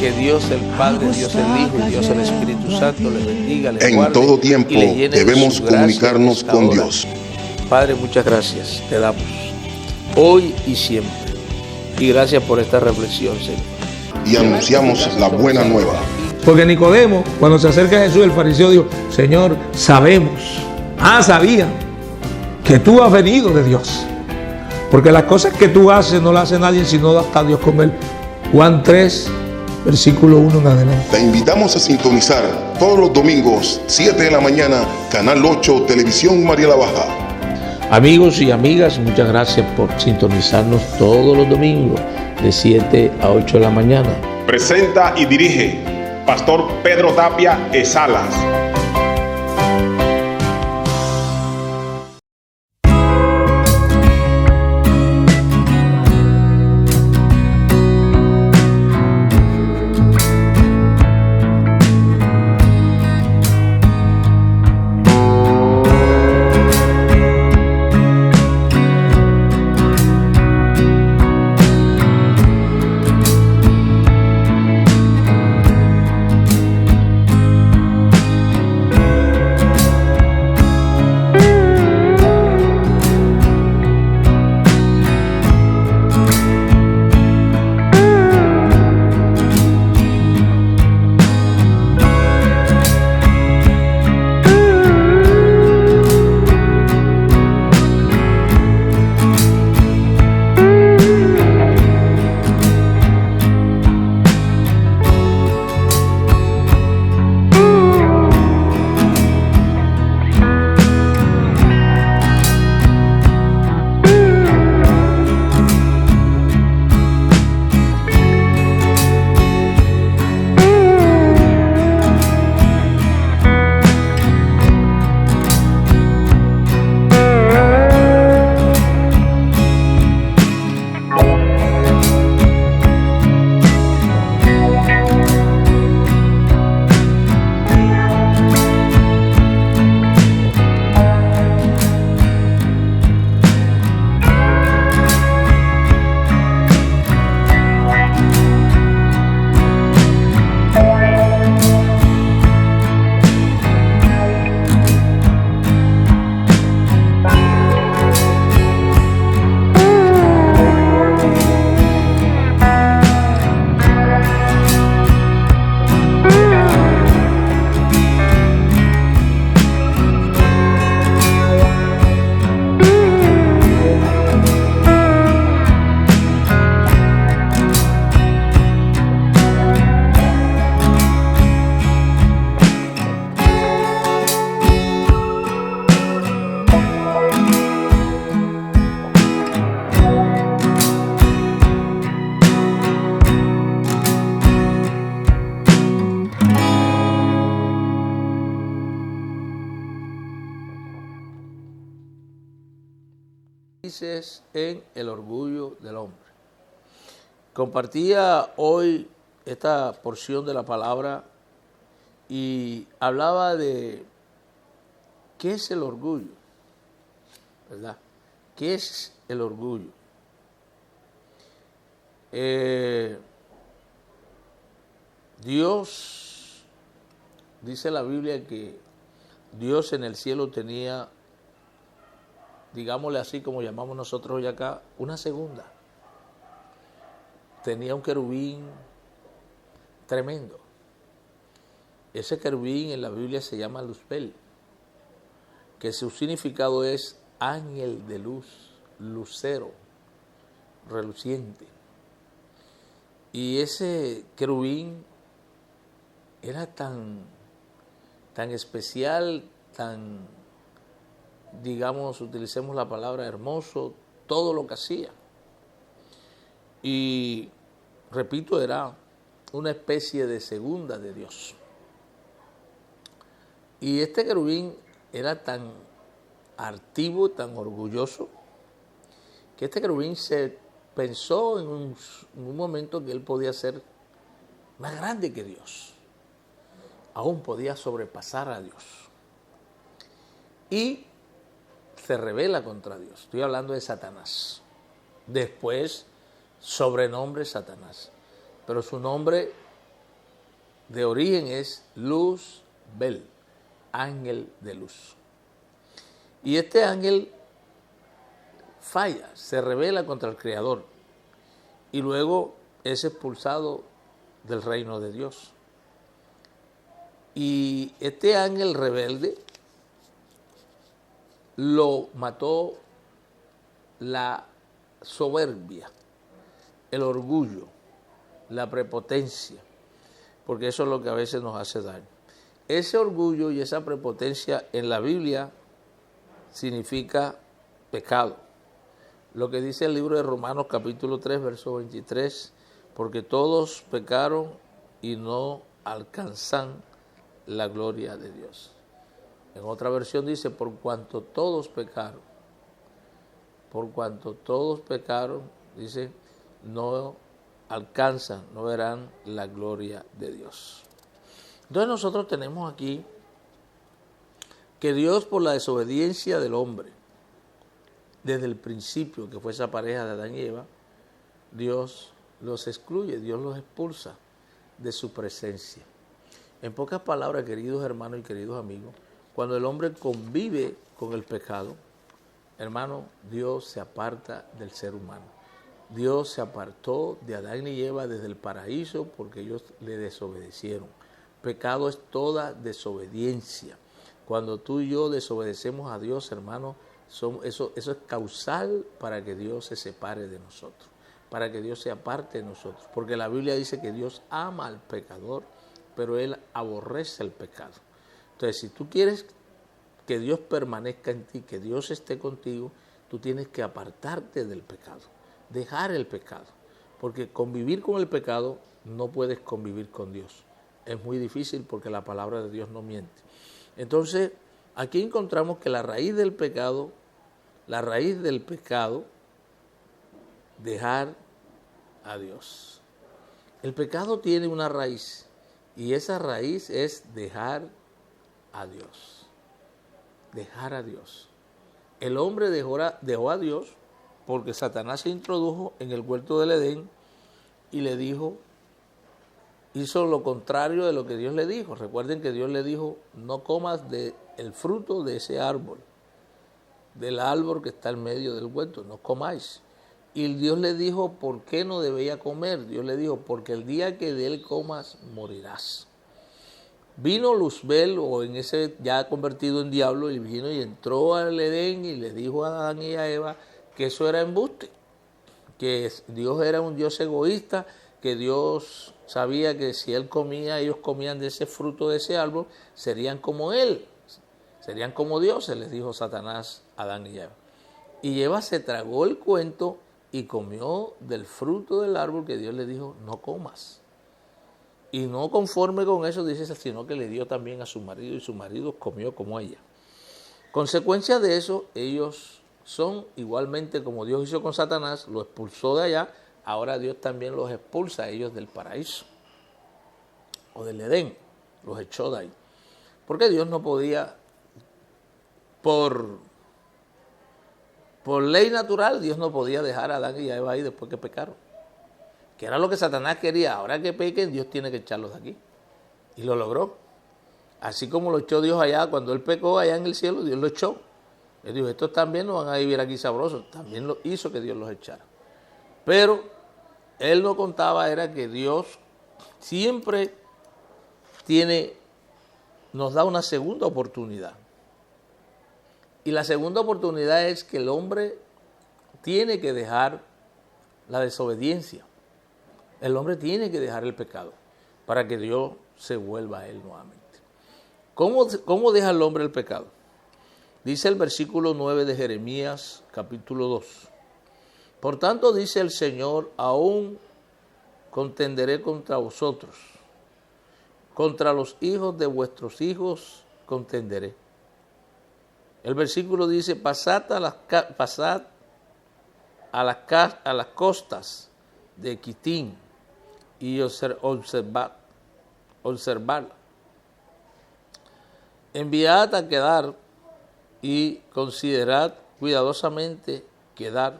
Que Dios el Padre, Dios el Hijo y Dios el Espíritu Santo les bendiga, les En guarde todo tiempo y les llene de debemos su gracia comunicarnos en esta con hora. Dios. Padre, muchas gracias te damos, hoy y siempre. Y gracias por esta reflexión, Señor. Y anunciamos la buena nueva. Porque Nicodemo, cuando se acerca a Jesús, el fariseo dijo: Señor, sabemos, sabía que tú has venido de Dios. Porque las cosas que tú haces no las hace nadie, sino hasta Dios con él. Juan 3, versículo 1 en adelante. Te invitamos a sintonizar todos los domingos, 7 de la mañana, Canal 8, Televisión María la Baja. Amigos y amigas, muchas gracias por sintonizarnos todos los domingos de 7 a 8 de la mañana. Presenta y dirige Pastor Pedro Tapia Esalas. En el orgullo del hombre. Compartía hoy esta porción de la palabra y hablaba de qué es el orgullo, ¿verdad? ¿Qué es el orgullo? Dios, dice la Biblia que Dios en el cielo tenía, digámosle así como llamamos nosotros hoy acá, una segunda. Tenía un querubín tremendo. Ese querubín en la Biblia se llama Luzbel, que su significado es ángel de luz, lucero, reluciente. Y ese querubín era tan especial, tan, digamos, utilicemos la palabra hermoso, todo lo que hacía. Y, repito, era una especie de segunda de Dios. Y este querubín era tan altivo, tan orgulloso, que este querubín se pensó en un momento que él podía ser más grande que Dios. Aún podía sobrepasar a Dios. Y se rebela contra Dios. Estoy hablando de Satanás. Después, sobrenombre Satanás. Pero su nombre de origen es Luzbel, ángel de luz. Y este ángel falla, se rebela contra el Creador y luego es expulsado del reino de Dios. Y este ángel rebelde lo mató la soberbia, el orgullo, la prepotencia, porque eso es lo que a veces nos hace daño. Ese orgullo y esa prepotencia en la Biblia significa pecado. Lo que dice el libro de Romanos capítulo 3, verso 23, porque todos pecaron y no alcanzan la gloria de Dios. En otra versión dice, por cuanto todos pecaron, dice, no alcanzan, no verán la gloria de Dios. Entonces nosotros tenemos aquí que Dios, por la desobediencia del hombre, desde el principio que fue esa pareja de Adán y Eva, Dios los excluye, Dios los expulsa de su presencia. En pocas palabras, queridos hermanos y queridos amigos, cuando el hombre convive con el pecado, hermano, Dios se aparta del ser humano. Dios se apartó de Adán y Eva desde el paraíso porque ellos le desobedecieron. Pecado es toda desobediencia. Cuando tú y yo desobedecemos a Dios, hermano, eso es causal para que Dios se separe de nosotros, para que Dios se aparte de nosotros. Porque la Biblia dice que Dios ama al pecador, pero Él aborrece el pecado. Entonces, si tú quieres que Dios permanezca en ti, que Dios esté contigo, tú tienes que apartarte del pecado, dejar el pecado. Porque convivir con el pecado no puedes convivir con Dios. Es muy difícil porque la palabra de Dios no miente. Entonces, aquí encontramos que la raíz del pecado, dejar a Dios. El pecado tiene una raíz y esa raíz es dejar a Dios. Dejar a Dios. El hombre dejó a Dios porque Satanás se introdujo en el huerto del Edén y le dijo, hizo lo contrario de lo que Dios le dijo. Recuerden que Dios le dijo, no comas del fruto de ese árbol, del árbol que está en medio del huerto, no comáis. Y Dios le dijo, ¿por qué no debía comer? Dios le dijo, porque el día que de él comas, morirás. Vino Luzbel, o en ese ya convertido en diablo, y vino y entró al Edén y le dijo a Adán y a Eva que eso era embuste, que Dios era un Dios egoísta, que Dios sabía que si él comía, ellos comían de ese fruto de ese árbol, serían como él, serían como Dios, se les dijo Satanás a Adán y Eva. Y Eva se tragó el cuento y comió del fruto del árbol que Dios le dijo, no comas. Y no conforme con eso, dice, sino que le dio también a su marido y su marido comió como ella. Consecuencia de eso, ellos son igualmente como Dios hizo con Satanás, lo expulsó de allá, ahora Dios también los expulsa a ellos del paraíso o del Edén, los echó de ahí. Porque Dios no podía, por ley natural, Dios no podía dejar a Adán y a Eva ahí después que pecaron. Que era lo que Satanás quería. Ahora que pequen, Dios tiene que echarlos de aquí. Y lo logró. Así como lo echó Dios allá, cuando él pecó allá en el cielo, Dios lo echó. Él dijo, estos también no van a vivir aquí sabrosos. También lo hizo que Dios los echara. Pero él no contaba, era que Dios siempre nos da una segunda oportunidad. Y la segunda oportunidad es que el hombre tiene que dejar la desobediencia. El hombre tiene que dejar el pecado para que Dios se vuelva a él nuevamente. ¿Cómo deja el hombre el pecado? Dice el versículo 9 de Jeremías, capítulo 2. Por tanto, dice el Señor, aún contenderé contra vosotros, contra los hijos de vuestros hijos contenderé. El versículo dice, pasad a las costas de Quitín y observad. Enviad a Quedar y considerad cuidadosamente Quedar,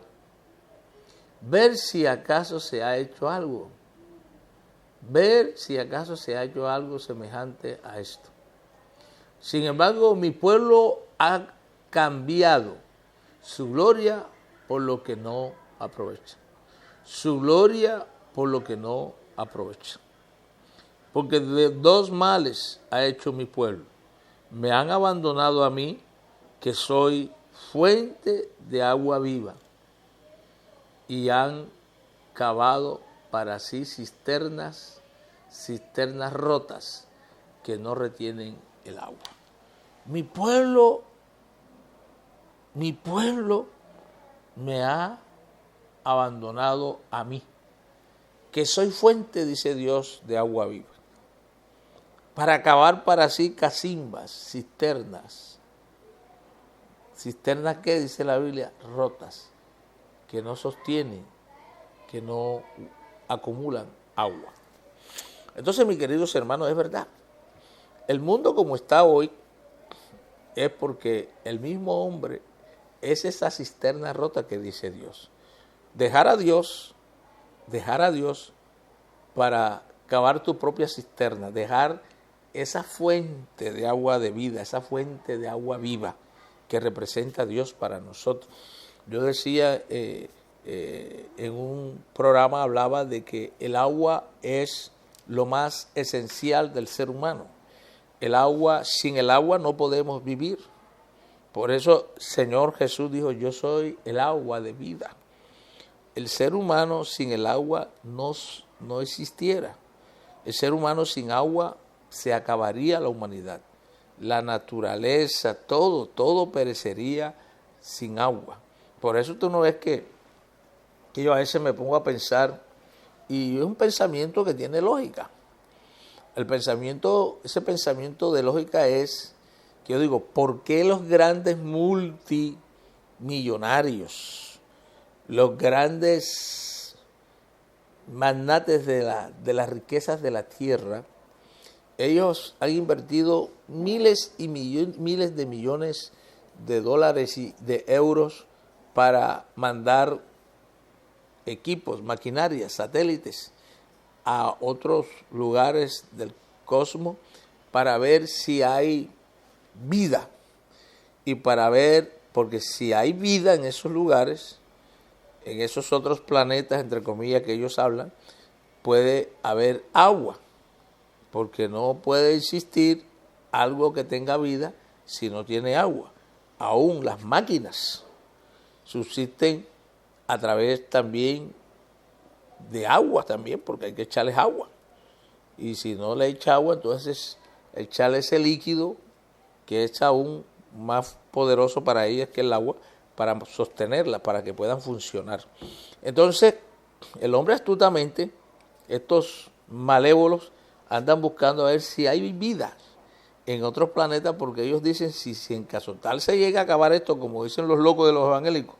ver si acaso se ha hecho algo. ver si acaso se ha hecho algo semejante a esto. Sin embargo, mi pueblo ha cambiado su gloria por lo que no aprovecha. Su gloria por lo que no aprovecha. Porque de dos males ha hecho mi pueblo. Me han abandonado a mí, que soy fuente de agua viva, y han cavado para sí cisternas rotas que no retienen el agua. Mi pueblo me ha abandonado a mí, que soy fuente, dice Dios, de agua viva, para cavar para sí cacimbas, cisternas. ¿Cisternas qué? Dice la Biblia, rotas, que no sostienen, que no acumulan agua. Entonces, mis queridos hermanos, es verdad. El mundo como está hoy es porque el mismo hombre es esa cisterna rota que dice Dios. Dejar a Dios para cavar tu propia cisterna, dejar esa fuente de agua de vida, esa fuente de agua viva que representa a Dios para nosotros. Yo decía en un programa, hablaba de que el agua es lo más esencial del ser humano. Sin el agua no podemos vivir. Por eso Señor Jesús dijo, yo soy el agua de vida. El ser humano sin el agua no existiera. El ser humano sin agua se acabaría la humanidad. La naturaleza, todo perecería sin agua. Por eso tú no ves que yo a veces me pongo a pensar, y es un pensamiento que tiene lógica. Ese pensamiento de lógica es que yo digo, ¿por qué los grandes multimillonarios, los grandes magnates de las riquezas de la tierra, ellos han invertido miles y miles de millones de dólares y de euros para mandar equipos, maquinarias, satélites a otros lugares del cosmos para ver si hay vida? Y para ver, porque si hay vida en esos lugares, en esos otros planetas, entre comillas, que ellos hablan, puede haber agua, porque no puede existir algo que tenga vida si no tiene agua. Aún las máquinas subsisten a través también de agua también, porque hay que echarles agua. Y si no le echa agua, entonces echarle ese líquido que es aún más poderoso para ellas que el agua, para sostenerla, para que puedan funcionar. Entonces, el hombre astutamente, estos malévolos, andan buscando a ver si hay vida en otros planetas, porque ellos dicen, si en caso tal se llega a acabar esto, como dicen los locos de los evangélicos,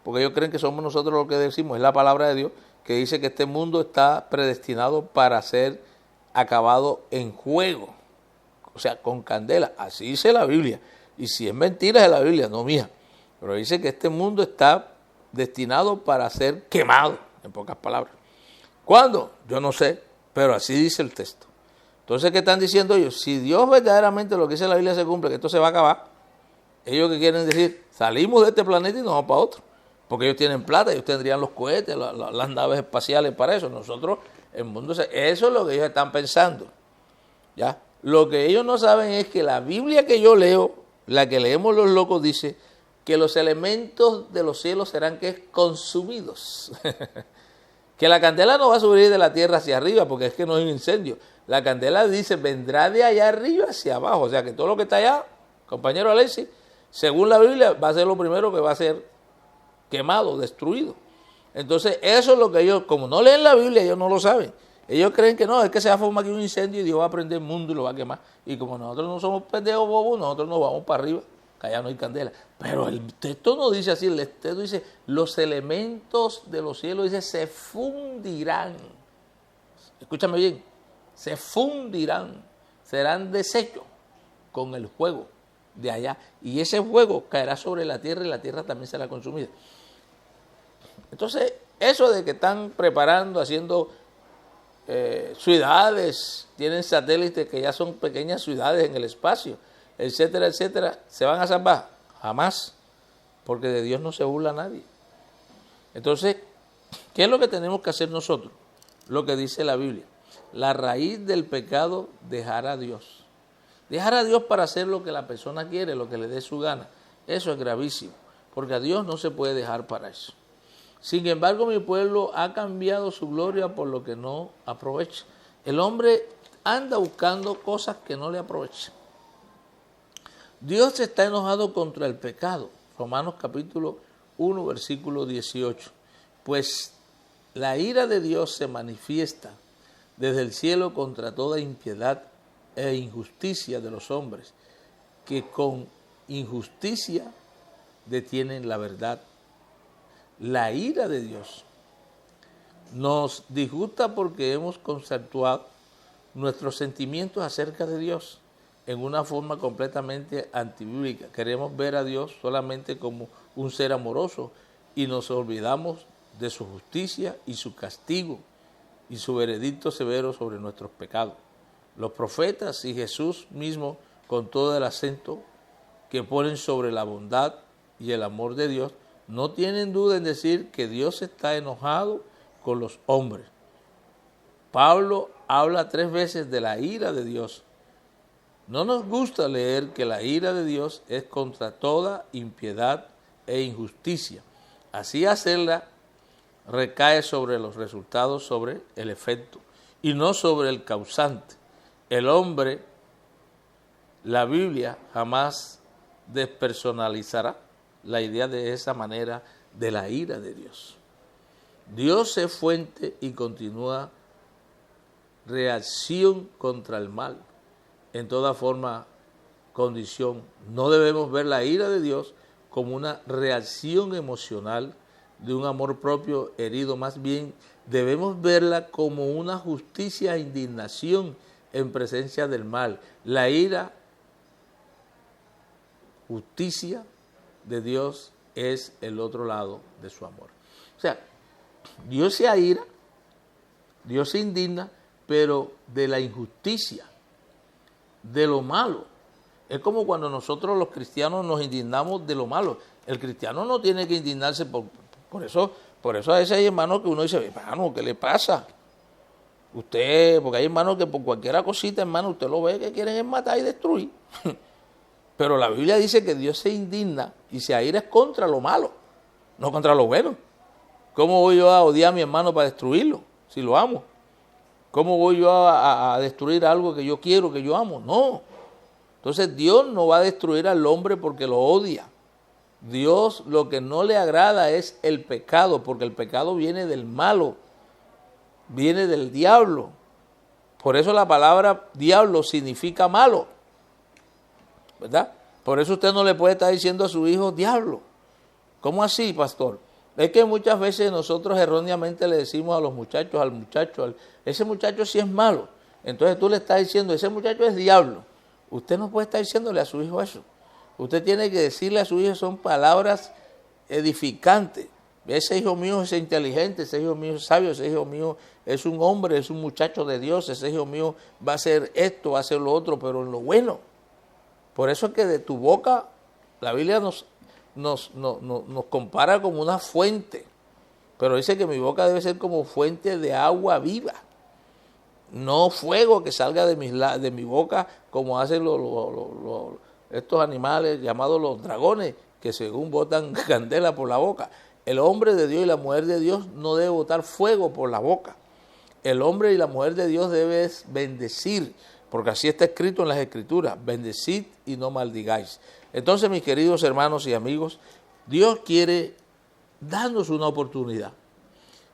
porque ellos creen que somos nosotros los que decimos, es la palabra de Dios, que dice que este mundo está predestinado para ser acabado en fuego, o sea, con candela. Así dice la Biblia. Y si es mentira, es de la Biblia, no mía. Pero dice que este mundo está destinado para ser quemado, en pocas palabras. ¿Cuándo? Yo no sé, pero así dice el texto. Entonces, ¿qué están diciendo ellos? Si Dios verdaderamente lo que dice la Biblia se cumple, que esto se va a acabar, ellos que quieren decir, salimos de este planeta y nos vamos para otro. Porque ellos tienen plata, ellos tendrían los cohetes, las naves espaciales para eso. Nosotros, el mundo, eso es lo que ellos están pensando. ¿Ya? Lo que ellos no saben es que la Biblia que yo leo, la que leemos los locos, dice que los elementos de los cielos serán consumidos. Que la candela no va a subir de la tierra hacia arriba, porque es que no hay un incendio. La candela dice, vendrá de allá arriba hacia abajo. O sea que todo lo que está allá, compañero Alexis, según la Biblia, va a ser lo primero que va a ser quemado, destruido. Entonces, eso es lo que ellos, como no leen la Biblia, ellos no lo saben. Ellos creen que no, es que se va a formar aquí un incendio y Dios va a prender el mundo y lo va a quemar. Y como nosotros no somos pendejos bobos, nosotros nos vamos para arriba, que allá no hay candela. Pero el texto no dice así, el texto dice, los elementos de los cielos, dice, se fundirán. Escúchame bien, se fundirán, serán deshechos con el fuego de allá. Y ese fuego caerá sobre la tierra y la tierra también será consumida. Entonces, eso de que están preparando, haciendo ciudades, tienen satélites que ya son pequeñas ciudades en el espacio, etcétera, etcétera, ¿se van a salvar? Jamás, porque de Dios no se burla nadie. Entonces, ¿qué es lo que tenemos que hacer nosotros? Lo que dice la Biblia. La raíz del pecado, dejar a Dios. Dejar a Dios para hacer lo que la persona quiere, lo que le dé su gana. Eso es gravísimo, porque a Dios no se puede dejar para eso. Sin embargo, mi pueblo ha cambiado su gloria por lo que no aprovecha. El hombre anda buscando cosas que no le aprovechan. Dios está enojado contra el pecado. Romanos capítulo 1, versículo 18. Pues la ira de Dios se manifiesta desde el cielo contra toda impiedad e injusticia de los hombres, que con injusticia detienen la verdad. La ira de Dios nos disgusta porque hemos conceptuado nuestros sentimientos acerca de Dios en una forma completamente antibíblica. Queremos ver a Dios solamente como un ser amoroso y nos olvidamos de su justicia y su castigo y su veredicto severo sobre nuestros pecados. Los profetas y Jesús mismo, con todo el acento que ponen sobre la bondad y el amor de Dios, no tienen duda en decir que Dios está enojado con los hombres. Pablo habla 3 veces de la ira de Dios. No nos gusta leer que la ira de Dios es contra toda impiedad e injusticia. Así hacerla recae sobre los resultados, sobre el efecto, y no sobre el causante. El hombre, la Biblia jamás despersonalizará la idea de esa manera de la ira de Dios. Dios es fuente y continúa reacción contra el mal en toda forma, condición. No debemos ver la ira de Dios como una reacción emocional de un amor propio herido, más bien debemos verla como una justicia e indignación en presencia del mal. La ira, justicia de Dios es el otro lado de su amor. O sea, Dios se aira, Dios se indigna, pero de la injusticia, de lo malo. Es como cuando nosotros los cristianos nos indignamos de lo malo. El cristiano no tiene que indignarse por eso a veces hay hermanos que uno dice, hermano, ¿qué le pasa? Usted, porque hay hermanos que por cualquier cosita, hermano, usted lo ve que quieren es matar y destruir. Pero la Biblia dice que Dios se indigna y se aira contra lo malo, no contra lo bueno. ¿Cómo voy yo a odiar a mi hermano para destruirlo, si lo amo? ¿Cómo voy yo a destruir algo que yo quiero, que yo amo? No. Entonces Dios no va a destruir al hombre porque lo odia. Dios lo que no le agrada es el pecado, porque el pecado viene del malo, viene del diablo. Por eso la palabra diablo significa malo, ¿verdad? Por eso usted no le puede estar diciendo a su hijo diablo. ¿Cómo así, pastor? Es que muchas veces nosotros erróneamente le decimos a los muchachos, al muchacho, ese muchacho sí es malo. Entonces tú le estás diciendo, ese muchacho es diablo. Usted no puede estar diciéndole a su hijo eso. Usted tiene que decirle a su hijo, son palabras edificantes. Ese hijo mío es inteligente, ese hijo mío es sabio, ese hijo mío es un hombre, es un muchacho de Dios, ese hijo mío va a hacer esto, va a hacer lo otro, pero en lo bueno. Por eso es que de tu boca, la Biblia nos compara como una fuente, pero dice que mi boca debe ser como fuente de agua viva, no fuego que salga de mi boca como hacen estos animales llamados los dragones, que según botan candela por la boca. El hombre de Dios y la mujer de Dios no debe botar fuego por la boca. El hombre y la mujer de Dios debe bendecir, porque así está escrito en las Escrituras, bendecid y no maldigáis. Entonces, mis queridos hermanos y amigos, Dios quiere darnos una oportunidad.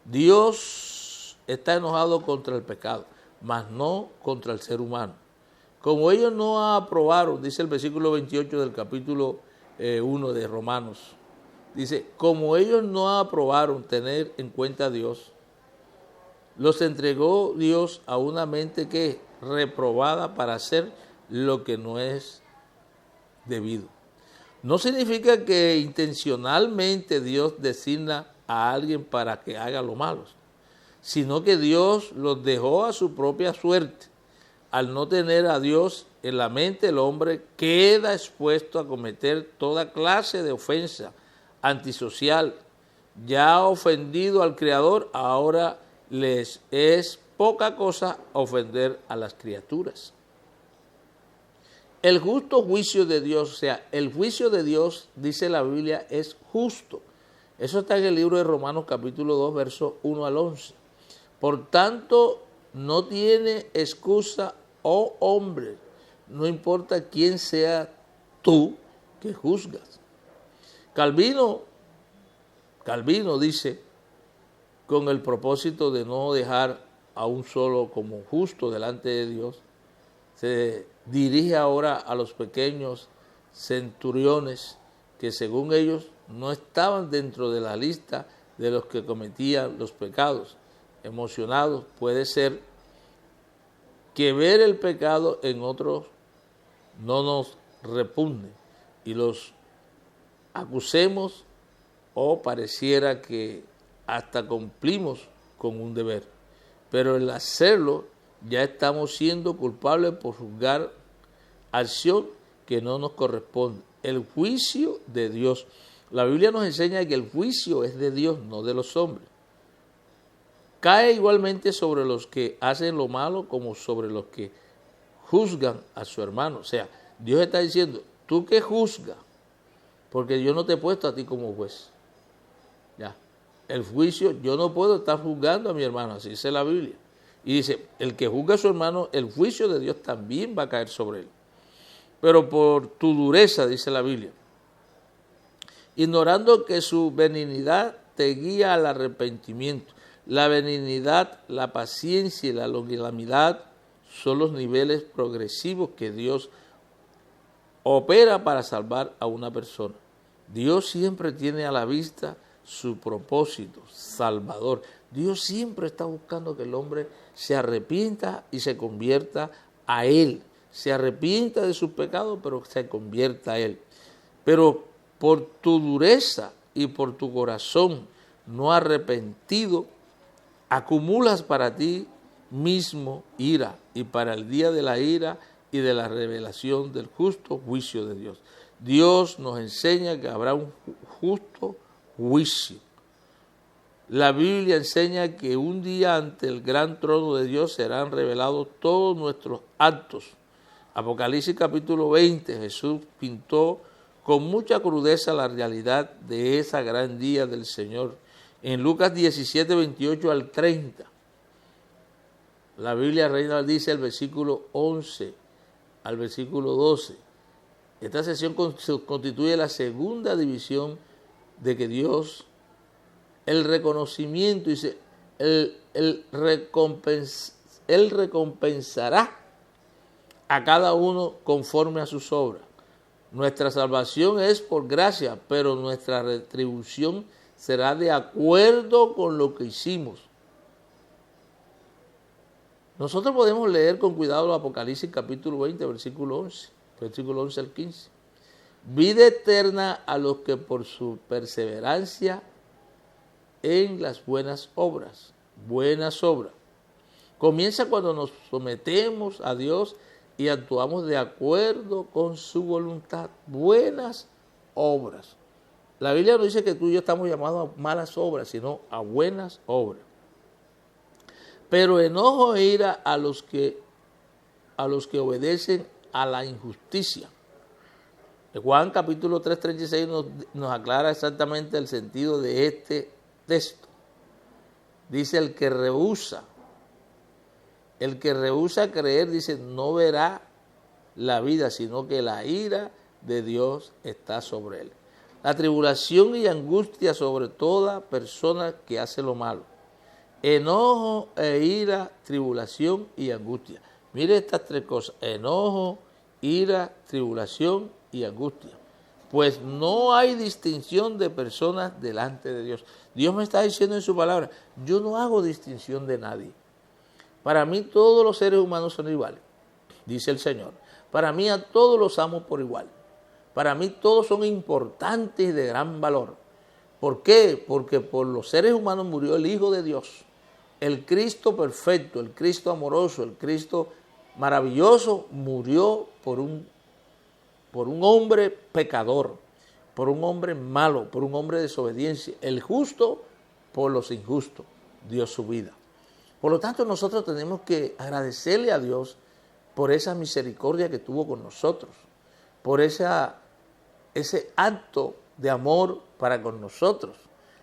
Dios está enojado contra el pecado, mas no contra el ser humano. Como ellos no aprobaron, dice el versículo 28 del capítulo 1 de Romanos, dice, como ellos no aprobaron tener en cuenta a Dios, los entregó Dios a una mente que reprobada para hacer lo que no es debido. No significa que intencionalmente Dios designa a alguien para que haga lo malo, sino que Dios los dejó a su propia suerte. Al no tener a Dios en la mente, el hombre queda expuesto a cometer toda clase de ofensa antisocial. Ya ha ofendido al Creador, ahora les es poca cosa ofender a las criaturas. El justo juicio de Dios, o sea, el juicio de Dios, dice la Biblia, es justo. Eso está en el libro de Romanos capítulo 2, versos 1 al 11. Por tanto, no tiene excusa, oh hombre, no importa quién sea tú que juzgas. Calvino dice, con el propósito de no dejar a un solo como justo delante de Dios, se dirige ahora a los pequeños centuriones que según ellos no estaban dentro de la lista de los que cometían los pecados. Emocionados, puede ser que ver el pecado en otros no nos repugne y los acusemos o pareciera que hasta cumplimos con un deber. Pero el hacerlo ya estamos siendo culpables por juzgar acción que no nos corresponde. El juicio de Dios. La Biblia nos enseña que el juicio es de Dios, no de los hombres. Cae igualmente sobre los que hacen lo malo como sobre los que juzgan a su hermano. O sea, Dios está diciendo, tú que juzgas, porque yo no te he puesto a ti como juez. Ya, el juicio, yo no puedo estar juzgando a mi hermano, así dice la Biblia. Y dice, el que juzga a su hermano, el juicio de Dios también va a caer sobre él. Pero por tu dureza, dice la Biblia, ignorando que su benignidad te guía al arrepentimiento. La benignidad, la paciencia y la longanimidad son los niveles progresivos que Dios opera para salvar a una persona. Dios siempre tiene a la vista su propósito salvador. Dios siempre está buscando que el hombre se arrepienta y se convierta a Él. Se arrepienta de sus pecados, pero se convierta a Él. Pero por tu dureza y por tu corazón no arrepentido, acumulas para ti mismo ira y para el día de la ira y de la revelación del justo juicio de Dios. Dios nos enseña que habrá un justo juicio. La Biblia enseña que un día ante el gran trono de Dios serán revelados todos nuestros actos. Apocalipsis capítulo 20, Jesús pintó con mucha crudeza la realidad de ese gran día del Señor. En Lucas 17, 28 al 30, la Biblia Reina dice el versículo 11 al versículo 12. Esta sección constituye la segunda división de que Dios, el reconocimiento, dice, Él recompensará a cada uno conforme a sus obras. Nuestra salvación es por gracia, pero nuestra retribución será de acuerdo con lo que hicimos. Nosotros podemos leer con cuidado el Apocalipsis capítulo 20, versículo 11 al 15. Vida eterna a los que por su perseverancia en las buenas obras. Comienza cuando nos sometemos a Dios y actuamos de acuerdo con su voluntad. Buenas obras. La Biblia no dice que tú y yo estamos llamados a malas obras, sino a buenas obras. Pero enojo e ira a los que obedecen a la injusticia. Juan capítulo 3, 36 nos aclara exactamente el sentido de este texto. Dice el que rehúsa creer, dice, no verá la vida, sino que la ira de Dios está sobre él. La tribulación y angustia sobre toda persona que hace lo malo. Enojo e ira, tribulación y angustia. Mire estas tres cosas: enojo, ira, tribulación y angustia. Pues no hay distinción de personas delante de Dios. Dios me está diciendo en su palabra, yo no hago distinción de nadie. Para mí todos los seres humanos son iguales, dice el Señor. Para mí a todos los amo por igual. Para mí todos son importantes y de gran valor. ¿Por qué? Porque por los seres humanos murió el Hijo de Dios. El Cristo perfecto, el Cristo amoroso, el Cristo maravilloso murió por un hombre pecador, por un hombre malo, por un hombre de desobediencia. El justo por los injustos dio su vida. Por lo tanto, nosotros tenemos que agradecerle a Dios por esa misericordia que tuvo con nosotros, por ese acto de amor para con nosotros.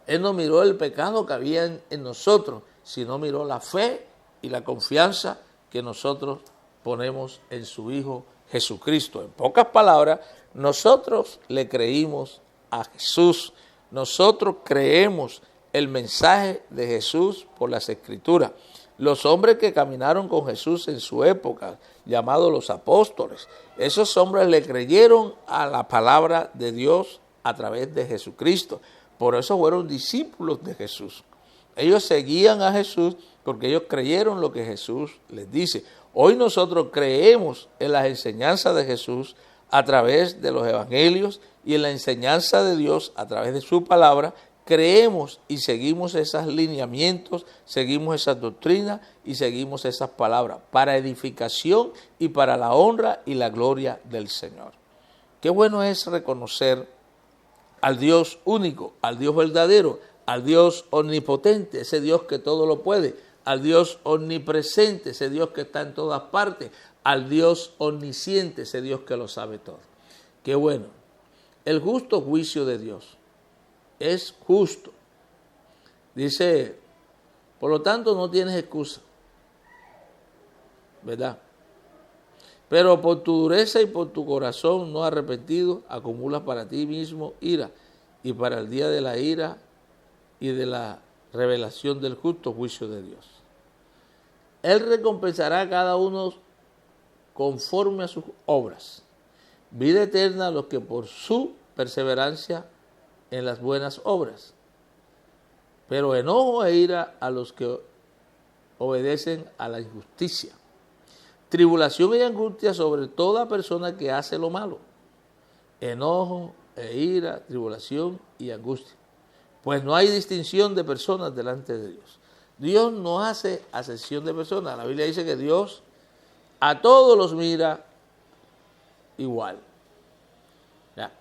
Él no miró el pecado que había en nosotros, sino miró la fe y la confianza que nosotros ponemos en su Hijo Jesucristo. En pocas palabras, nosotros le creímos a Jesús. Nosotros creemos el mensaje de Jesús por las Escrituras. Los hombres que caminaron con Jesús en su época, llamados los apóstoles, esos hombres le creyeron a la palabra de Dios a través de Jesucristo. Por eso fueron discípulos de Jesús. Ellos seguían a Jesús porque ellos creyeron lo que Jesús les dice. Hoy nosotros creemos en las enseñanzas de Jesús a través de los evangelios y en la enseñanza de Dios a través de su palabra. Creemos y seguimos esos lineamientos, seguimos esas doctrinas y seguimos esas palabras para edificación y para la honra y la gloria del Señor. Qué bueno es reconocer al Dios único, al Dios verdadero, al Dios omnipotente, ese Dios que todo lo puede, al Dios omnipresente, ese Dios que está en todas partes, al Dios omnisciente, ese Dios que lo sabe todo. Qué bueno. El justo juicio de Dios es justo. Dice, por lo tanto no tienes excusa, ¿verdad? Pero por tu dureza y por tu corazón no arrepentido, acumulas para ti mismo ira, y para el día de la ira y de la revelación del justo juicio de Dios. Él recompensará a cada uno conforme a sus obras. Vida eterna a los que por su perseverancia en las buenas obras. Pero enojo e ira a los que obedecen a la injusticia. Tribulación y angustia sobre toda persona que hace lo malo. Enojo e ira, tribulación y angustia. Pues no hay distinción de personas delante de Dios. Dios no hace acepción de personas. La Biblia dice que Dios a todos los mira igual. ¿Ya?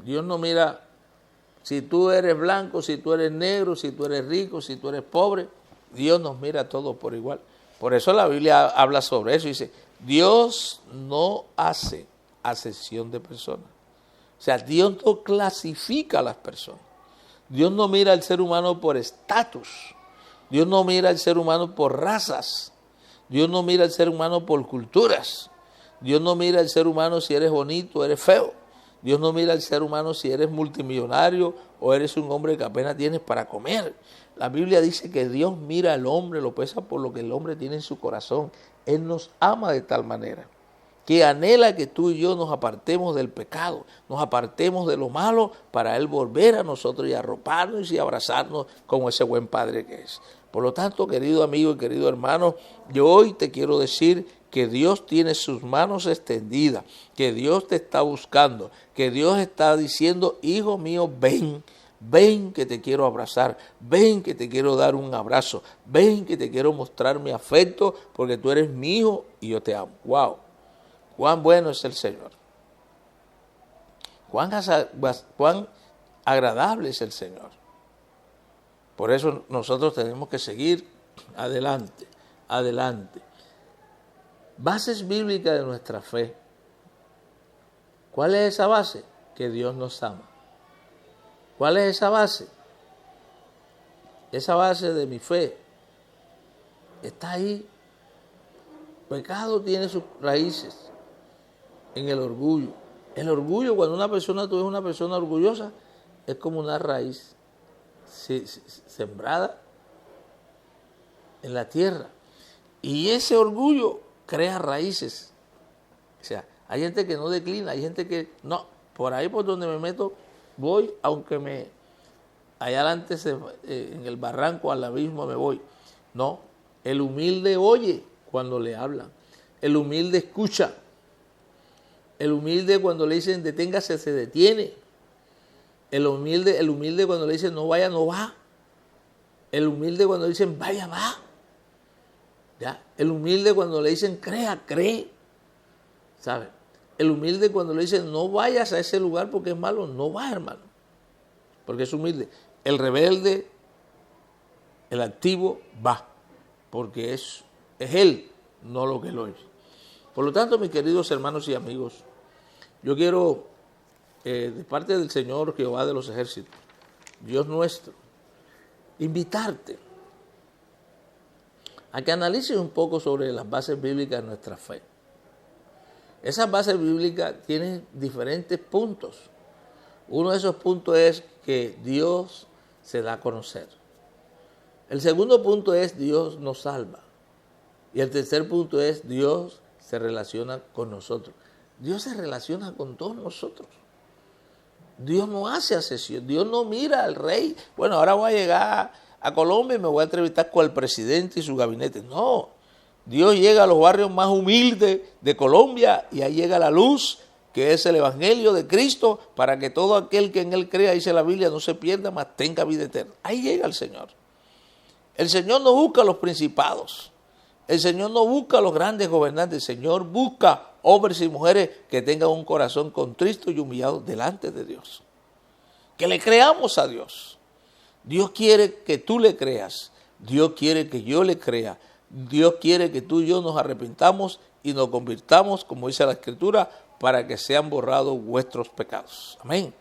Dios no mira si tú eres blanco, si tú eres negro, si tú eres rico, si tú eres pobre. Dios nos mira a todos por igual. Por eso la Biblia habla sobre eso. Dice, Dios no hace acepción de personas. O sea, Dios no clasifica a las personas. Dios no mira al ser humano por estatus. Dios no mira al ser humano por razas. Dios no mira al ser humano por culturas. Dios no mira al ser humano si eres bonito o eres feo. Dios no mira al ser humano si eres multimillonario o eres un hombre que apenas tienes para comer. La Biblia dice que Dios mira al hombre, lo pesa por lo que el hombre tiene en su corazón. Él nos ama de tal manera que anhela que tú y yo nos apartemos del pecado, nos apartemos de lo malo para Él volver a nosotros y arroparnos y abrazarnos como ese buen Padre que es. Por lo tanto, querido amigo y querido hermano, yo hoy te quiero decir que Dios tiene sus manos extendidas, que Dios te está buscando, que Dios está diciendo, hijo mío, ven. Ven que te quiero abrazar, ven que te quiero dar un abrazo, ven que te quiero mostrar mi afecto porque tú eres mi hijo y yo te amo. ¡Wow! Cuán bueno es el Señor. Cuán agradable es el Señor. Por eso nosotros tenemos que seguir adelante, adelante. Bases bíblicas de nuestra fe. ¿Cuál es esa base? Que Dios nos ama. ¿Cuál es esa base? Esa base de mi fe está ahí. Pecado tiene sus raíces en el orgullo. El orgullo, cuando una persona, tú eres una persona orgullosa, es como una raíz sembrada en la tierra. Y ese orgullo crea raíces. O sea, hay gente que no declina, hay gente que no, por ahí por donde me meto, voy, aunque allá adelante en el barranco al abismo me voy. No, el humilde oye cuando le hablan. El humilde escucha. El humilde cuando le dicen deténgase, se detiene. El humilde cuando le dicen no vaya, no va. El humilde cuando le dicen vaya, va. ¿Ya? El humilde cuando le dicen crea, cree. ¿Sabe? El humilde cuando le dicen no vayas a ese lugar porque es malo, no va, hermano. Porque es humilde. El rebelde, el activo, va. Porque es él, no lo que lo es. Por lo tanto, mis queridos hermanos y amigos, yo quiero, de parte del Señor Jehová de los ejércitos, Dios nuestro, invitarte a que analices un poco sobre las bases bíblicas de nuestra fe. Esas bases bíblicas tienen diferentes puntos. Uno de esos puntos es que Dios se da a conocer. El segundo punto es Dios nos salva. Y el tercer punto es Dios se relaciona con nosotros. Dios se relaciona con todos nosotros. Dios no hace asesión. Dios no mira al rey. Bueno, ahora voy a llegar a Colombia y me voy a entrevistar con el presidente y su gabinete. No. Dios llega a los barrios más humildes de Colombia y ahí llega la luz, que es el evangelio de Cristo, para que todo aquel que en él crea, dice la Biblia, no se pierda, mas tenga vida eterna. Ahí llega el Señor. El Señor no busca a los principados. El Señor no busca a los grandes gobernantes. El Señor busca hombres y mujeres que tengan un corazón contristo y humillado delante de Dios. Que le creamos a Dios. Dios quiere que tú le creas. Dios quiere que yo le crea. Dios quiere que tú y yo nos arrepintamos y nos convirtamos, como dice la Escritura, para que sean borrados vuestros pecados. Amén.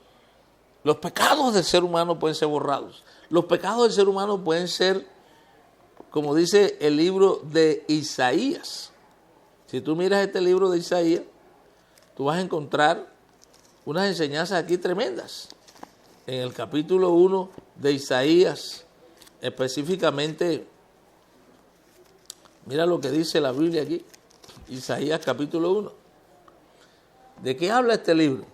Los pecados del ser humano pueden ser borrados. Los pecados del ser humano pueden ser, como dice el libro de Isaías. Si tú miras este libro de Isaías, tú vas a encontrar unas enseñanzas aquí tremendas. En el capítulo 1 de Isaías, específicamente, mira lo que dice la Biblia aquí. Isaías capítulo 1. ¿De qué habla este libro?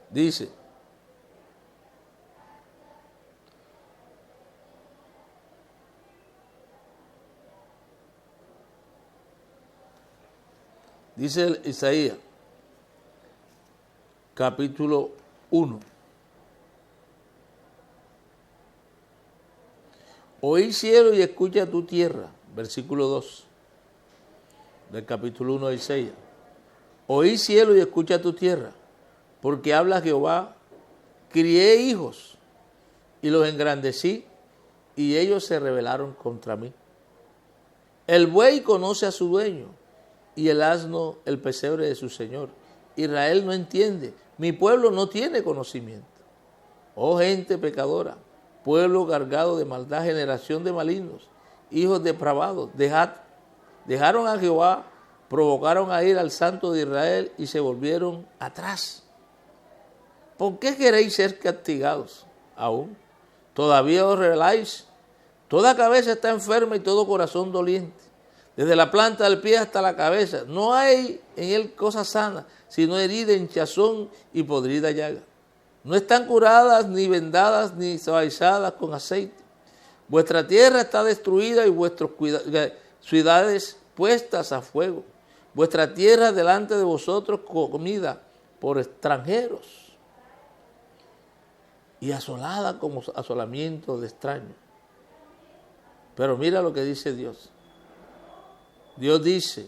Dice: dice Isaías, capítulo 1. Oí cielo y escucha tu tierra, versículo 2 del capítulo 1 de Isaías. Oí cielo y escucha tu tierra, porque habla Jehová, crié hijos y los engrandecí, y ellos se rebelaron contra mí. El buey conoce a su dueño, y el asno el pesebre de su señor. Israel no entiende, mi pueblo no tiene conocimiento. Oh gente pecadora, pueblo cargado de maldad, generación de malignos, hijos depravados, dejaron a Jehová, provocaron a ir al Santo de Israel y se volvieron atrás. ¿Por qué queréis ser castigados aún? Todavía os rebeláis. Toda cabeza está enferma y todo corazón doliente. Desde la planta del pie hasta la cabeza. No hay en él cosa sana, sino herida, hinchazón y podrida llaga. No están curadas, ni vendadas, ni suavizadas con aceite. Vuestra tierra está destruida y vuestras ciudades puestas a fuego. Vuestra tierra delante de vosotros comida por extranjeros y asolada como asolamiento de extraños. Pero mira lo que dice Dios. Dios dice: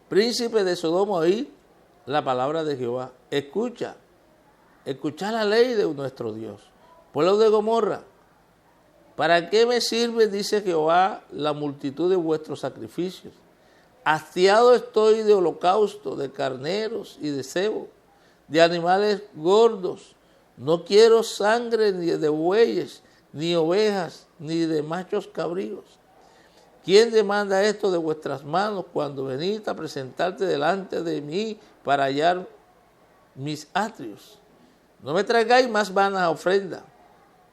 príncipe de Sodoma, oí la palabra de Jehová. Escucha la ley de nuestro Dios. Pueblo de Gomorra, ¿para qué me sirve, dice Jehová, la multitud de vuestros sacrificios? Hastiado estoy de holocausto, de carneros y de cebo, de animales gordos. No quiero sangre ni de bueyes, ni ovejas, ni de machos cabríos. ¿Quién demanda esto de vuestras manos cuando venís a presentarte delante de mí para hallar mis atrios? No me traigáis más vanas ofrendas.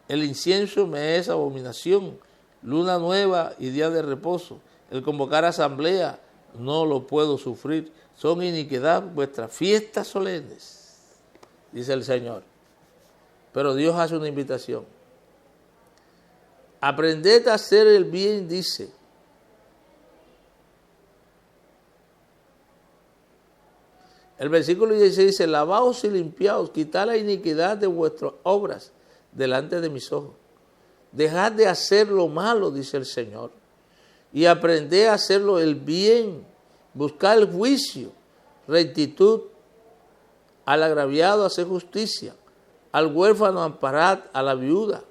El incienso me es abominación, luna nueva y día de reposo. El convocar asamblea no lo puedo sufrir. Son iniquidad vuestras fiestas solemnes, dice el Señor. Pero Dios hace una invitación. Aprended a hacer el bien, dice. El versículo 16 dice: lavaos y limpiaos, quitad la iniquidad de vuestras obras delante de mis ojos. Dejad de hacer lo malo, dice el Señor, y aprended a hacerlo el bien. Buscad el juicio, rectitud, al agraviado hacer justicia, al huérfano amparad, a la viuda.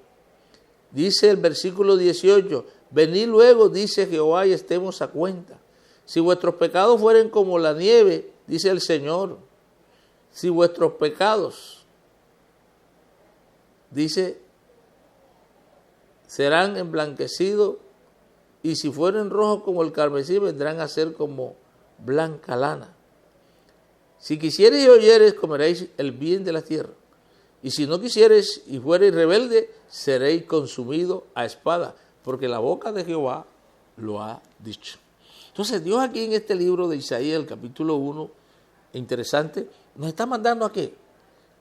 Dice el versículo 18, venid luego, dice Jehová, y estemos a cuenta. Si vuestros pecados fueren como la nieve, dice el Señor, si vuestros pecados, dice, serán emblanquecidos, y si fueren rojos como el carmesí, vendrán a ser como blanca lana. Si quisiereis y oyereis, comeréis el bien de la tierra. Y si no quisiereis y fuereis rebelde, seréis consumidos a espada, porque la boca de Jehová lo ha dicho. Entonces Dios aquí en este libro de Isaías, el capítulo 1, interesante, nos está mandando ¿a qué?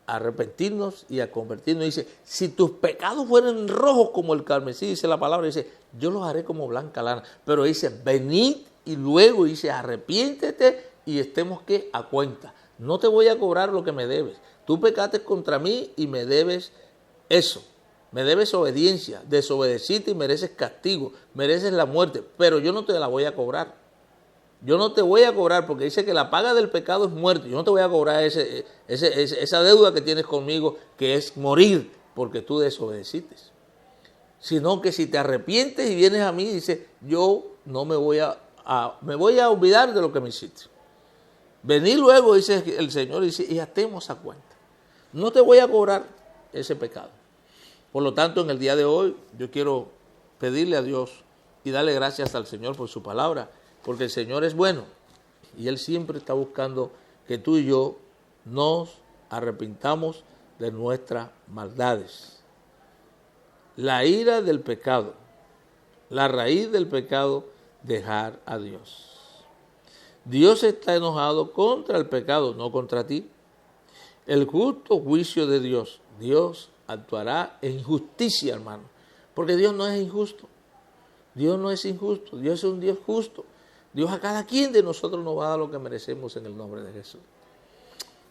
A arrepentirnos y a convertirnos. Dice, si tus pecados fueran rojos como el carmesí, dice la palabra, dice, yo los haré como blanca lana. Pero dice, venid y luego dice, arrepiéntete y estemos ¿qué? A cuenta. No te voy a cobrar lo que me debes. Tú pecaste contra mí y me debes eso. Me debes obediencia. Desobedeciste y mereces castigo. Mereces la muerte. Pero yo no te la voy a cobrar. Yo no te voy a cobrar porque dice que la paga del pecado es muerte. Yo no te voy a cobrar esa deuda que tienes conmigo, que es morir porque tú desobedeciste. Sino que si te arrepientes y vienes a mí, dice, yo no me voy a olvidar de lo que me hiciste. Venid luego, dice el Señor, dice, y atemos a cuenta. No te voy a cobrar ese pecado. Por lo tanto, en el día de hoy, yo quiero pedirle a Dios y darle gracias al Señor por su palabra, porque el Señor es bueno y Él siempre está buscando que tú y yo nos arrepintamos de nuestras maldades. La ira del pecado, la raíz del pecado, dejar a Dios. Dios está enojado contra el pecado, no contra ti. El justo juicio de Dios, Dios actuará en justicia, hermano, porque Dios no es injusto. Dios no es injusto, Dios es un Dios justo. Dios a cada quien de nosotros nos va a dar lo que merecemos en el nombre de Jesús.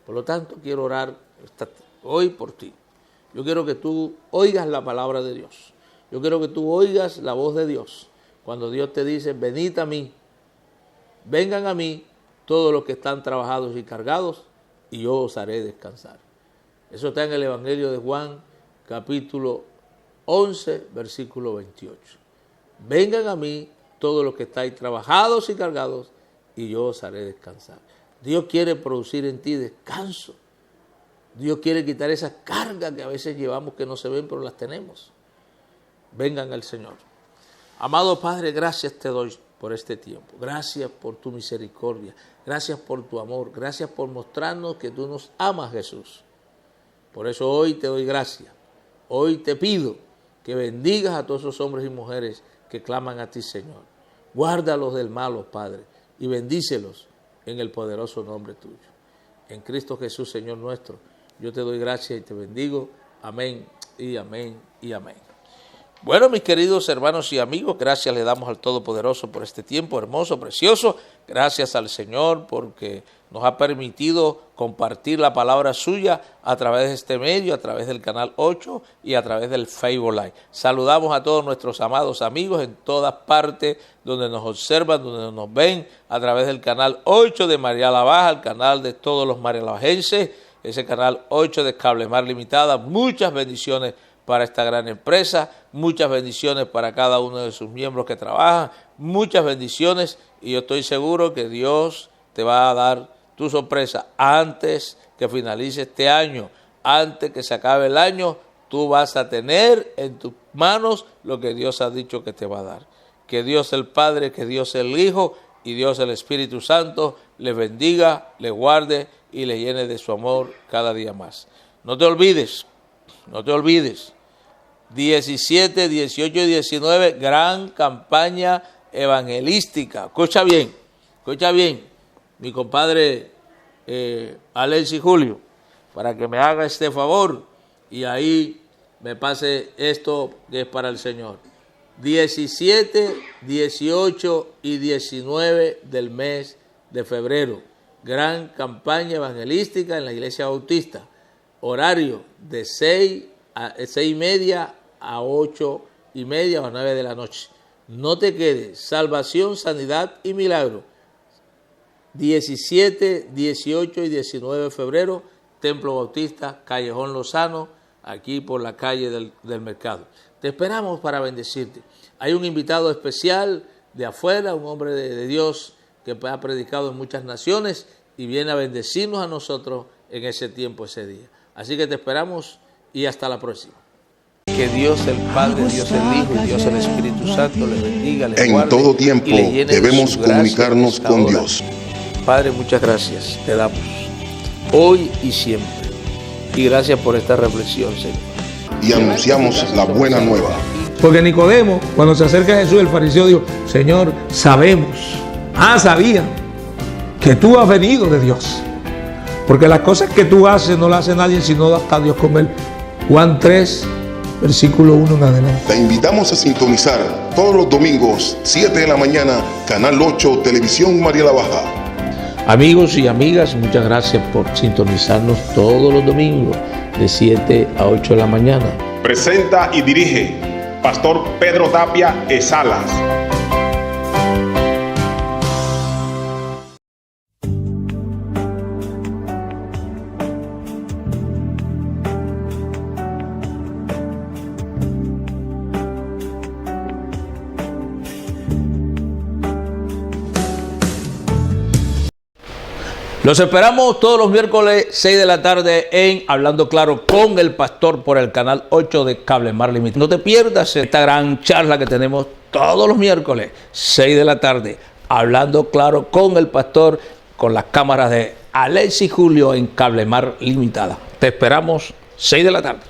Por lo tanto, quiero orar hoy por ti. Yo quiero que tú oigas la palabra de Dios. Yo quiero que tú oigas la voz de Dios. Cuando Dios te dice, venid a mí, vengan a mí todos los que están trabajados y cargados, y yo os haré descansar. Eso está en el Evangelio de Juan, capítulo 11, versículo 28. Vengan a mí todos los que estáis trabajados y cargados, y yo os haré descansar. Dios quiere producir en ti descanso. Dios quiere quitar esas cargas que a veces llevamos que no se ven, pero las tenemos. Vengan al Señor. Amado Padre, gracias te doy por este tiempo. Gracias por tu misericordia. Gracias por tu amor. Gracias por mostrarnos que tú nos amas, Jesús. Por eso hoy te doy gracias. Hoy te pido que bendigas a todos esos hombres y mujeres que claman a ti, Señor. Guárdalos del malo, Padre, y bendícelos en el poderoso nombre tuyo. En Cristo Jesús, Señor nuestro, yo te doy gracias y te bendigo. Amén y amén y amén. Bueno, mis queridos hermanos y amigos, gracias le damos al Todopoderoso por este tiempo hermoso, precioso. Gracias al Señor porque nos ha permitido compartir la palabra suya a través de este medio, a través del Canal 8 y a través del Facebook Live. Saludamos a todos nuestros amados amigos en todas partes donde nos observan, donde nos ven, a través del Canal 8 de María la Baja, el canal de todos los marialabajenses, ese Canal 8 de Cablemar Limitada. Muchas bendiciones para esta gran empresa, muchas bendiciones para cada uno de sus miembros que trabajan, muchas bendiciones, y yo estoy seguro que Dios te va a dar tu sorpresa antes que finalice este año, antes que se acabe el año. Tú vas a tener en tus manos lo que Dios ha dicho que te va a dar. Que Dios el Padre, que Dios el Hijo y Dios el Espíritu Santo les bendiga, les guarde y les llene de su amor cada día más. No te olvides, 17, 18 y 19, gran campaña evangelística. Escucha bien, mi compadre Alex y Julio, para que me haga este favor y ahí me pase esto que es para el Señor. 17, 18 y 19 del mes de febrero, gran campaña evangelística en la Iglesia Bautista. Horario de 6:30 a 8 8:30 a las 9 de la noche. No te quedes. Salvación, sanidad y milagro. 17, 18 y 19 de febrero, Templo Bautista, Callejón Lozano, aquí por la calle del Mercado. Te esperamos para bendecirte. Hay un invitado especial de afuera, un hombre de Dios que ha predicado en muchas naciones y viene a bendecirnos a nosotros en ese tiempo, ese día. Así que te esperamos y hasta la próxima. Que Dios el Padre, Dios el Hijo y Dios el Espíritu Santo les bendiga, les guarde. En todo tiempo debemos comunicarnos con Dios. Padre, muchas gracias te damos hoy y siempre. Y gracias por esta reflexión, Señor. Y anunciamos la buena nueva. Porque Nicodemo, cuando se acerca a Jesús, el fariseo dijo: Señor, sabemos, sabía que tú has venido de Dios. Porque las cosas que tú haces no las hace nadie sino hasta Dios con él. Juan 3, versículo 1 en adelante. Te invitamos a sintonizar todos los domingos, 7 de la mañana, Canal 8, Televisión María la Baja. Amigos y amigas, muchas gracias por sintonizarnos todos los domingos de 7 a 8 de la mañana. Presenta y dirige Pastor Pedro Tapia Salas. Los esperamos todos los miércoles 6 de la tarde en Hablando Claro con el Pastor por el canal 8 de Cable Mar Limited. No te pierdas esta gran charla que tenemos todos los miércoles 6 de la tarde. Hablando Claro con el Pastor, con las cámaras de Alexis Julio en Cable Mar Limitada. Te esperamos 6 de la tarde.